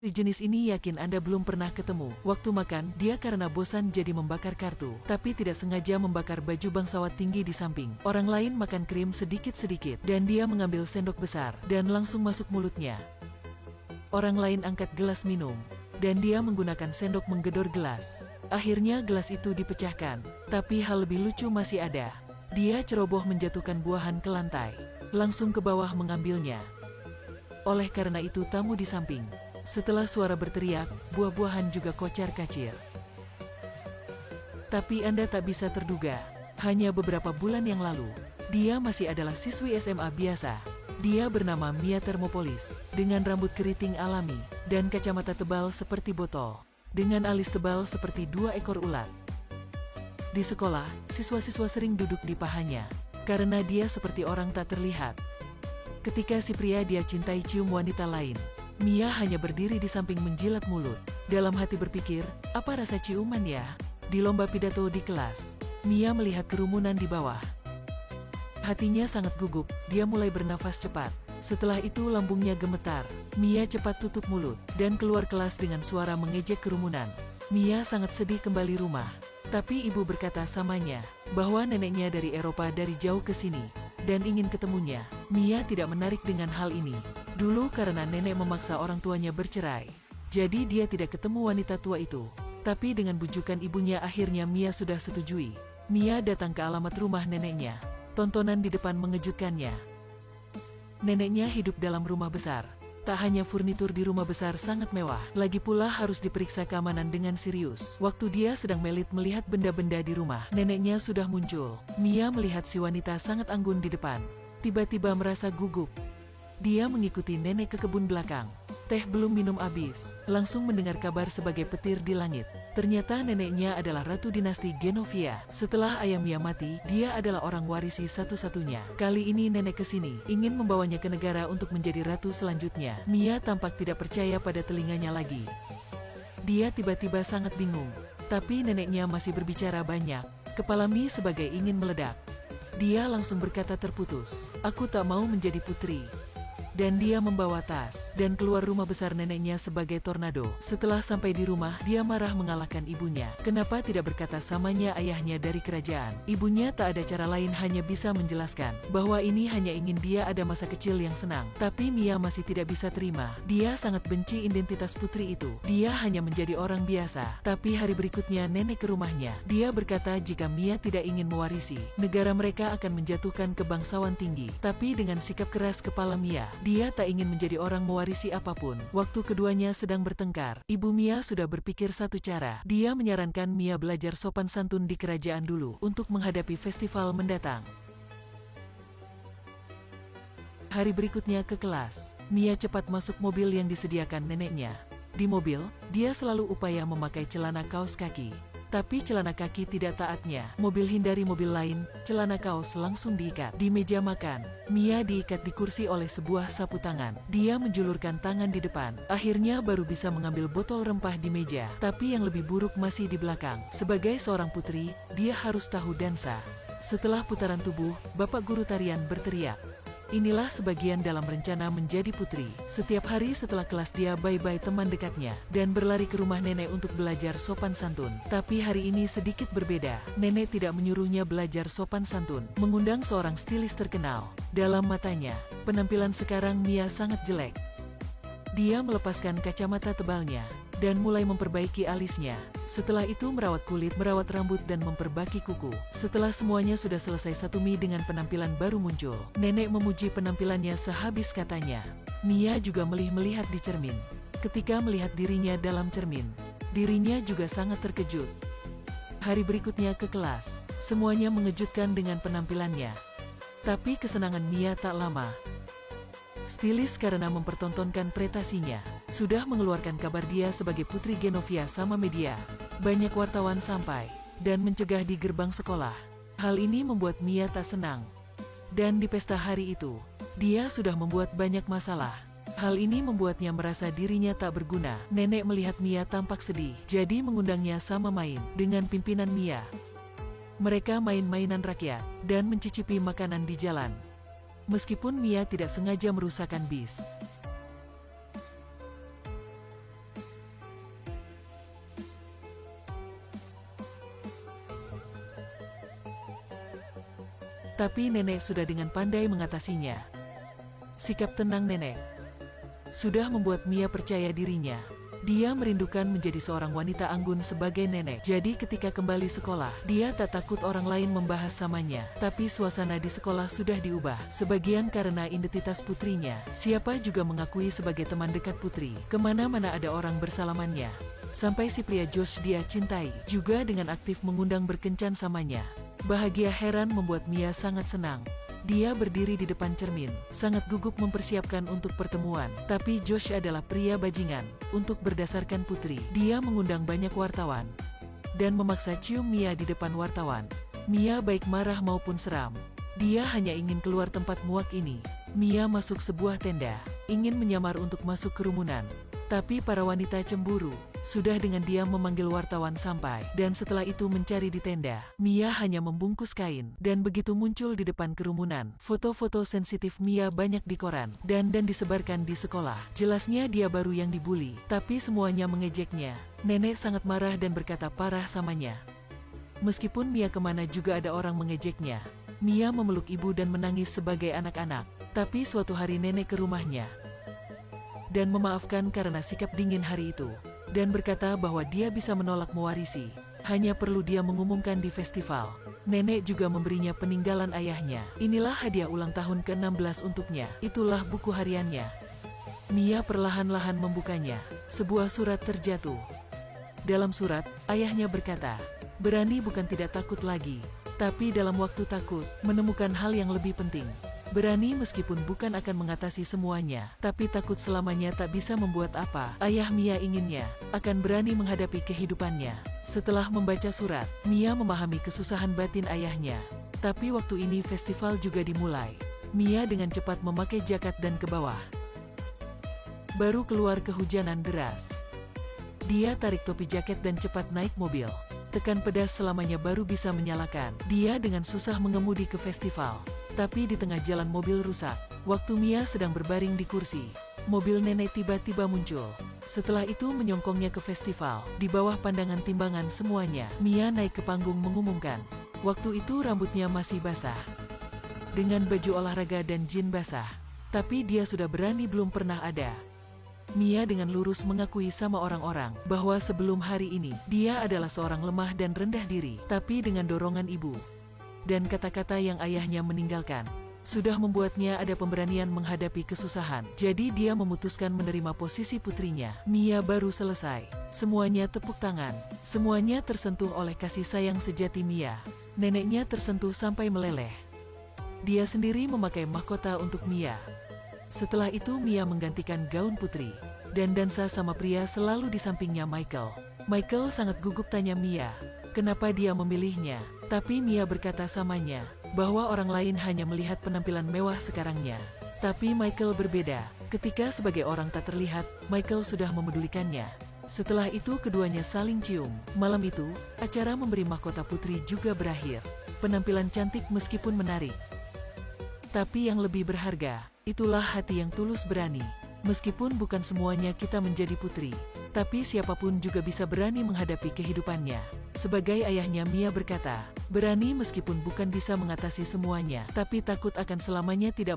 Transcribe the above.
Jenis ini yakin Anda belum pernah ketemu. Waktu makan, dia karena bosan jadi membakar kartu, tapi tidak sengaja membakar baju bangsawat tinggi di samping. Orang lain makan krim sedikit-sedikit, dan dia mengambil sendok besar, dan langsung masuk mulutnya. Orang lain angkat gelas minum, dan dia menggunakan sendok menggedor gelas. Akhirnya gelas itu dipecahkan, tapi hal lebih lucu masih ada. Dia ceroboh menjatuhkan buahan ke lantai, langsung ke bawah mengambilnya. Oleh karena itu tamu di samping. Setelah suara berteriak, buah-buahan juga kocar-kacir. Tapi Anda tak bisa terduga, hanya beberapa bulan yang lalu, dia masih adalah siswi SMA biasa. Dia bernama Mia Thermopolis, dengan rambut keriting alami, dan kacamata tebal seperti botol, dengan alis tebal seperti 2 ekor ulat. Di sekolah, siswa-siswa sering duduk di pahanya, karena dia seperti orang tak terlihat. Ketika si pria dia cintai cium wanita lain, Mia hanya berdiri di samping menjilat mulut. Dalam hati berpikir, apa rasa ciuman ya? Di lomba pidato di kelas, Mia melihat kerumunan di bawah. Hatinya sangat gugup, dia mulai bernafas cepat. Setelah itu lambungnya gemetar. Mia cepat tutup mulut, dan keluar kelas dengan suara mengejek kerumunan. Mia sangat sedih kembali rumah. Tapi ibu berkata samanya, bahwa neneknya dari Eropa dari jauh ke sini, dan ingin ketemunya. Mia tidak menarik dengan hal ini. Dulu karena nenek memaksa orang tuanya bercerai, jadi dia tidak ketemu wanita tua itu. Tapi dengan bujukan ibunya akhirnya Mia sudah setujui. Mia datang ke alamat rumah neneknya. Tontonan di depan mengejutkannya. Neneknya hidup dalam rumah besar. Tak hanya furnitur di rumah besar sangat mewah, lagi pula harus diperiksa keamanan dengan serius. Waktu dia sedang melit melihat benda-benda di rumah, neneknya sudah muncul. Mia melihat si wanita sangat anggun di depan. Tiba-tiba merasa gugup. Dia mengikuti nenek ke kebun belakang. Teh belum minum habis, langsung mendengar kabar sebagai petir di langit. Ternyata neneknya adalah Ratu Dinasti Genovia. Setelah ayah Mia mati, dia adalah orang warisi satu-satunya. Kali ini nenek kesini, ingin membawanya ke negara untuk menjadi ratu selanjutnya. Mia tampak tidak percaya pada telinganya lagi. Dia tiba-tiba sangat bingung. Tapi neneknya masih berbicara banyak. Kepala Mia sebagai ingin meledak. Dia langsung berkata terputus, "Aku tak mau menjadi putri." Dan dia membawa tas, dan keluar rumah besar neneknya sebagai tornado. Setelah sampai di rumah, dia marah mengalahkan ibunya. Kenapa tidak berkata samanya ayahnya dari kerajaan? Ibunya tak ada cara lain hanya bisa menjelaskan, bahwa ini hanya ingin dia ada masa kecil yang senang. Tapi Mia masih tidak bisa terima. Dia sangat benci identitas putri itu. Dia hanya menjadi orang biasa. Tapi hari berikutnya nenek ke rumahnya. Dia berkata jika Mia tidak ingin mewarisi, negara mereka akan menjatuhkan kebangsawan tinggi. Tapi dengan sikap keras kepala Mia, dia tak ingin menjadi orang mewarisi apapun. Waktu keduanya sedang bertengkar, ibu Mia sudah berpikir satu cara. Dia menyarankan Mia belajar sopan santun di kerajaan dulu, untuk menghadapi festival mendatang. Hari berikutnya ke kelas, Mia cepat masuk mobil yang disediakan neneknya. Di mobil, dia selalu upaya memakai celana kaos kaki. Tapi celana kaki tidak taatnya. Mobil hindari mobil lain, celana kaos langsung diikat. Di meja makan, Mia diikat di kursi oleh sebuah sapu tangan. Dia menjulurkan tangan di depan. Akhirnya baru bisa mengambil botol rempah di meja. Tapi yang lebih buruk masih di belakang. Sebagai seorang putri, dia harus tahu dansa. Setelah putaran tubuh, Bapak Guru Tarian berteriak. Inilah sebagian dalam rencana menjadi putri. Setiap hari setelah kelas dia bye-bye teman dekatnya, dan berlari ke rumah nenek untuk belajar sopan santun. Tapi hari ini sedikit berbeda. Nenek tidak menyuruhnya belajar sopan santun, mengundang seorang stilis terkenal. Dalam matanya, penampilan sekarang Mia sangat jelek. Dia melepaskan kacamata tebalnya, dan mulai memperbaiki alisnya. Setelah itu merawat kulit, merawat rambut, dan memperbaiki kuku. Setelah semuanya sudah selesai, satu Mia dengan penampilan baru muncul. Nenek memuji penampilannya sehabis katanya. Mia juga melihat di cermin. Ketika melihat dirinya dalam cermin, dirinya juga sangat terkejut. Hari berikutnya ke kelas, semuanya mengejutkan dengan penampilannya. Tapi kesenangan Mia tak lama. Stilis karena mempertontonkan prestasinya, sudah mengeluarkan kabar dia sebagai Putri Genovia sama media. Banyak wartawan sampai, dan mencegah di gerbang sekolah. Hal ini membuat Mia tak senang. Dan di pesta hari itu, dia sudah membuat banyak masalah. Hal ini membuatnya merasa dirinya tak berguna. Nenek melihat Mia tampak sedih, jadi mengundangnya sama main dengan pimpinan Mia. Mereka main-mainan rakyat, dan mencicipi makanan di jalan. Meskipun Mia tidak sengaja merusakkan bis. Tapi nenek sudah dengan pandai mengatasinya. Sikap tenang nenek sudah membuat Mia percaya dirinya. Dia merindukan menjadi seorang wanita anggun sebagai nenek. Jadi ketika kembali sekolah, dia tak takut orang lain membahas samanya. Tapi suasana di sekolah sudah diubah. Sebagian karena identitas putrinya. Siapa juga mengakui sebagai teman dekat putri. Kemana-mana ada orang bersalamannya. Sampai si pria Josh dia cintai, juga dengan aktif mengundang berkencan samanya. Bahagia heran membuat Mia sangat senang. Dia berdiri di depan cermin, sangat gugup mempersiapkan untuk pertemuan. Tapi Josh adalah pria bajingan. Untuk berdasarkan putri, dia mengundang banyak wartawan dan memaksa cium Mia di depan wartawan. Mia baik marah maupun seram. Dia hanya ingin keluar tempat muak ini. Mia masuk sebuah tenda, ingin menyamar untuk masuk kerumunan. Tapi para wanita cemburu. Sudah dengan diam memanggil wartawan sampai, dan setelah itu mencari di tenda. Mia hanya membungkus kain, dan begitu muncul di depan kerumunan. Foto-foto sensitif Mia banyak di koran, dan disebarkan di sekolah. Jelasnya dia baru yang dibully, tapi semuanya mengejeknya. Nenek sangat marah dan berkata parah samanya. Meskipun Mia kemana juga ada orang mengejeknya. Mia memeluk ibu dan menangis sebagai anak-anak. Tapi suatu hari nenek ke rumahnya, dan memaafkan karena sikap dingin hari itu. Dan berkata bahwa dia bisa menolak mewarisi. Hanya perlu dia mengumumkan di festival. Nenek juga memberinya peninggalan ayahnya. Inilah hadiah ulang tahun ke-16 untuknya. Itulah buku hariannya. Mia perlahan-lahan membukanya. Sebuah surat terjatuh. Dalam surat, ayahnya berkata, berani bukan tidak takut lagi. Tapi dalam waktu takut, menemukan hal yang lebih penting. Berani meskipun bukan akan mengatasi semuanya, tapi takut selamanya tak bisa membuat apa. Ayah Mia inginnya, akan berani menghadapi kehidupannya. Setelah membaca surat, Mia memahami kesusahan batin ayahnya. Tapi waktu ini festival juga dimulai. Mia dengan cepat memakai jaket dan ke bawah. Baru keluar kehujanan deras. Dia tarik topi jaket dan cepat naik mobil. Tekan pedas selamanya baru bisa menyalakan. Dia dengan susah mengemudi ke festival. Tapi di tengah jalan mobil rusak. Waktu Mia sedang berbaring di kursi, mobil nenek tiba-tiba muncul. Setelah itu menyongkongnya ke festival. Di bawah pandangan timbangan semuanya, Mia naik ke panggung mengumumkan. Waktu itu rambutnya masih basah, dengan baju olahraga dan jin basah. Tapi dia sudah berani belum pernah ada. Mia dengan lurus mengakui sama orang-orang bahwa sebelum hari ini, dia adalah seorang lemah dan rendah diri. Tapi dengan dorongan ibu dan kata-kata yang ayahnya meninggalkan, sudah membuatnya ada pemberanian menghadapi kesusahan. Jadi dia memutuskan menerima posisi putrinya. Mia baru selesai. Semuanya tepuk tangan. Semuanya tersentuh oleh kasih sayang sejati Mia. Neneknya tersentuh sampai meleleh. Dia sendiri memakai mahkota untuk Mia. Setelah itu Mia menggantikan gaun putri. Dan dansa sama pria selalu di sampingnya Michael. Michael sangat gugup tanya Mia, kenapa dia memilihnya. Tapi Mia berkata samanya, bahwa orang lain hanya melihat penampilan mewah sekarangnya. Tapi Michael berbeda. Ketika sebagai orang tak terlihat, Michael sudah memedulikannya. Setelah itu keduanya saling cium. Malam itu, acara memberi mahkota putri juga berakhir. Penampilan cantik meskipun menarik. Tapi yang lebih berharga, itulah hati yang tulus berani. Meskipun bukan semuanya kita menjadi putri, tapi siapapun juga bisa berani menghadapi kehidupannya. Sebagai ayahnya Mia berkata, berani meskipun bukan bisa mengatasi semuanya, tapi takut akan selamanya tidak melakukan